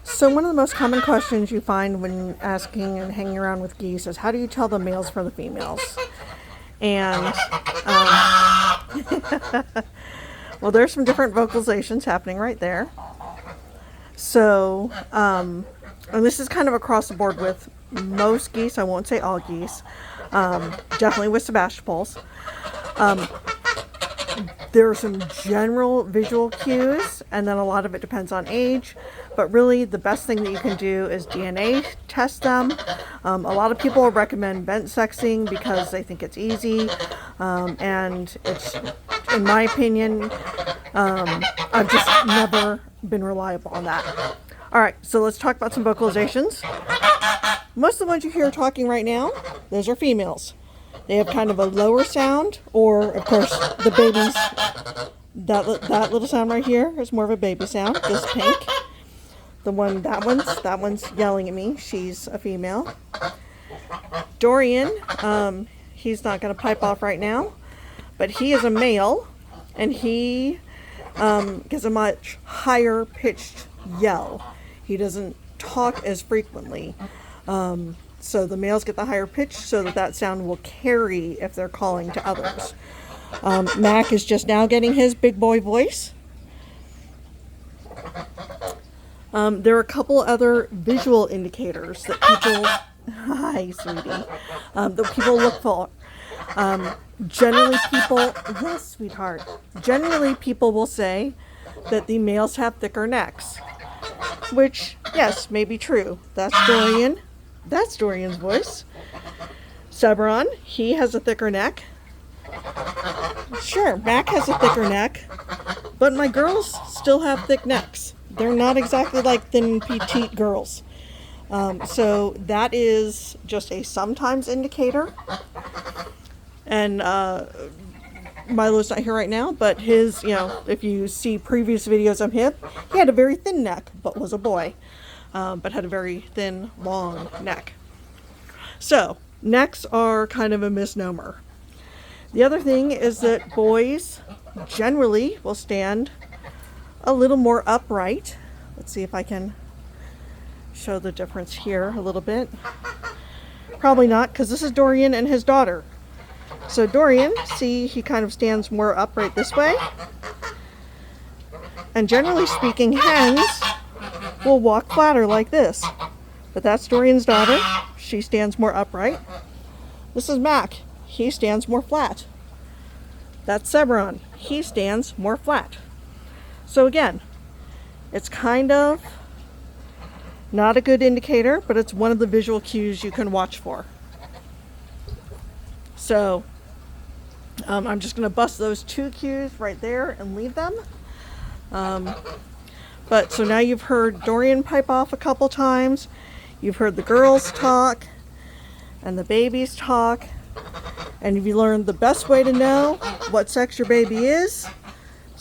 So one of the most common questions you find when asking and hanging around with geese is, how do you tell the males from the females? And well, there's some different vocalizations happening right there. So, and this is kind of across the board with most geese. I won't say all geese. Definitely with Sebastipoles. There are some general visual cues, and then a lot of it depends on age. But really, the best thing that you can do is DNA test them. A lot of people recommend vent sexing because they think it's easy, and it's, in my opinion, I've just never been reliable on that. All right, so let's talk about some vocalizations. Most of the ones you hear talking right now, those are females. They have kind of a lower sound, or of course the babies. That little sound right here is more of a baby sound. This pink. That one's yelling at me. She's a female. Dorian, he's not going to pipe off right now, but he is a male, and he gives a much higher pitched yell. He doesn't talk as frequently. So the males get the higher pitch so that sound will carry if they're calling to others. Mac is just now getting his big boy voice. There are a couple other visual indicators that people, hi sweetie, that people look for. Generally yes sweetheart, generally people will say that the males have thicker necks, which, yes, may be true. That's Dorian. That's Dorian's voice. Severon, he has a thicker neck. Sure, Mac has a thicker neck, but my girls still have thick necks. They're not exactly like thin, petite girls. So that is just a sometimes indicator. And Milo's not here right now, but his, if you see previous videos of him, he had a very thin neck, but was a boy. But had a very thin, long neck. So, necks are kind of a misnomer. The other thing is that boys generally will stand a little more upright. Let's see if I can show the difference here a little bit. Probably not, because this is Dorian and his daughter. So Dorian, see, he kind of stands more upright this way. And generally speaking, hens will walk flatter like this. But that's Dorian's daughter. She stands more upright. This is Mac. He stands more flat. That's Severon. He stands more flat. So again, it's kind of not a good indicator, but it's one of the visual cues you can watch for. So I'm just going to bust those two cues right there and leave them. But so now you've heard Dorian pipe off a couple times. You've heard the girls talk and the babies talk. And if you learned the best way to know what sex your baby is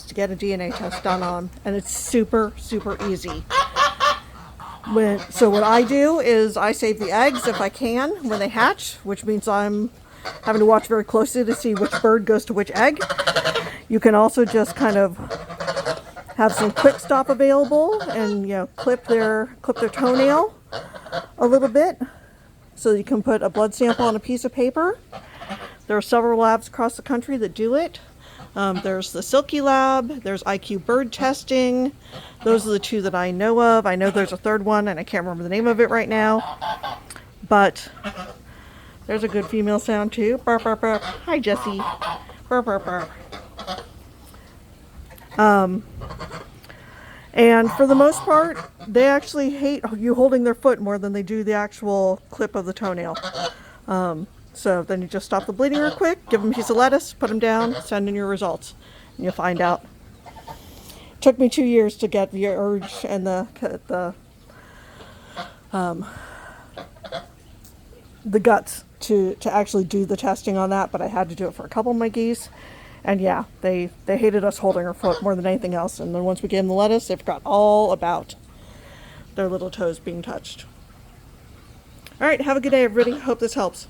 to get a DNA test done on. And it's super, super easy. So what I do is I save the eggs if I can when they hatch, which means I'm having to watch very closely to see which bird goes to which egg. You can also just kind of have some quick stop available and clip their toenail a little bit so you can put a blood sample on a piece of paper. There are several labs across the country that do it. There's the Silky Lab, there's IQ Bird Testing. Those are the two that I know of. I know there's a third one and I can't remember the name of it right now. But there's a good female sound too. Burp, burp, burp. Hi Jessie. Burp, burp, burp. And for the most part, they actually hate you holding their foot more than they do the actual clip of the toenail. So then you just stop the bleeding real quick, give them a piece of lettuce, put them down, send in your results, and you'll find out. It took me 2 years to get the urge and the guts to actually do the testing on that, but I had to do it for a couple of my geese. And yeah, they hated us holding our foot more than anything else. And then once we gave them the lettuce, they forgot all about their little toes being touched. All right, have a good day, everybody. Hope this helps.